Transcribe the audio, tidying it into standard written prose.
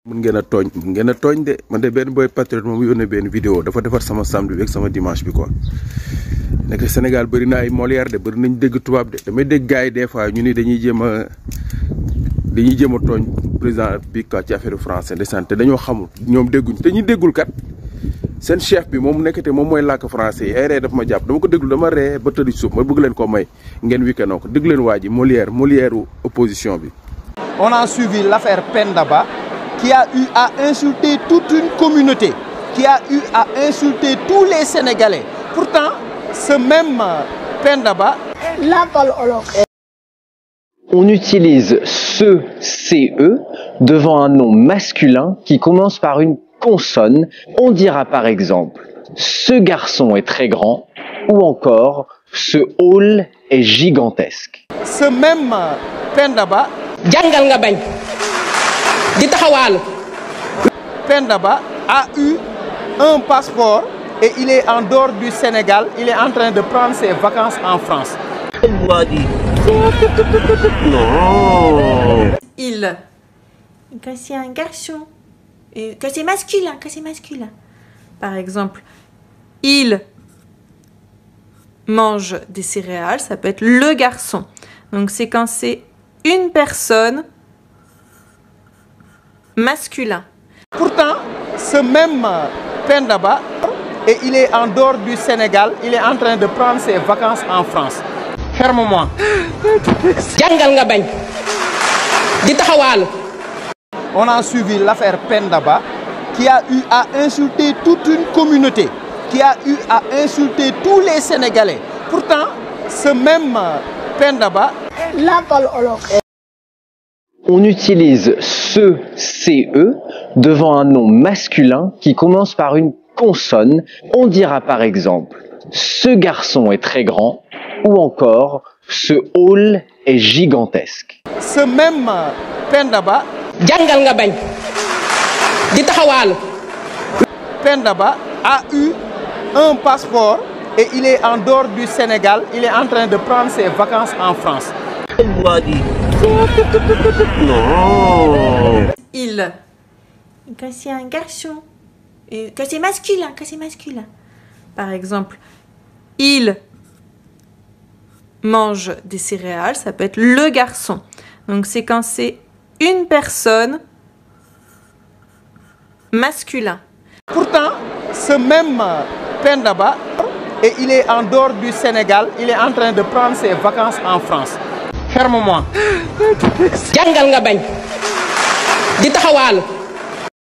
mun ngeen a tooñ de man de benn boy patriote moom yónnee benn vidéo dafa defar sama samedi bi ak sama dimanche bi quoi nekk Sénégal bëri na ay Molière de bëri nañ dégg tubaab de damay dégg gars yi des fois ñu ni dañuy jéem a tooñ président bi quoi ci affaire français de santé dañoo xamul ñoom dégguñ te ñi déggul kat seen chef bi moom nekkate moom mooy làkk français yi ay ree daf ma jàpp dama ko déglu dama ree ba tëdd suuf ma bëgg leen ko may ngeen week-end ko dégg leen waa ji Molière opposition bi. On a suivi l'affaire Pendaba qui a eu à insulter toute une communauté, qui a eu à insulter tous les Sénégalais. Pourtant, ce même Pendaba... On utilise ce CE devant un nom masculin qui commence par une consonne. On dira par exemple « ce garçon est très grand » ou encore « ce hall est gigantesque ». Ce même Pendaba... Pendaba a eu un passeport et il est en dehors du Sénégal. Il est en train de prendre ses vacances en France. Non. Il. Que c'est un garçon. Que c'est masculin. Par exemple, il mange des céréales. Ça peut être le garçon. Donc c'est quand c'est une personne masculin. Pourtant, ce même Pendaba, et il est en dehors du Sénégal, il est en train de prendre ses vacances en France. Ferme-moi. On a suivi l'affaire Pendaba qui a eu à insulter toute une communauté, qui a eu à insulter tous les Sénégalais. Pourtant, ce même Pendaba... On utilise ce CE devant un nom masculin qui commence par une consonne. On dira par exemple « ce garçon est très grand » ou encore « ce hall est gigantesque ». Ce même Pendaba... Pendaba a eu un passeport et il est en dehors du Sénégal. Il est en train de prendre ses vacances en France. Non. Il. Que c'est un garçon. Que c'est masculin. Par exemple, il mange des céréales. Ça peut être le garçon. Donc c'est quand c'est une personne masculin. Pourtant, ce même Pendaba, et il est en dehors du Sénégal. Il est en train de prendre ses vacances en France. Ferme-moi.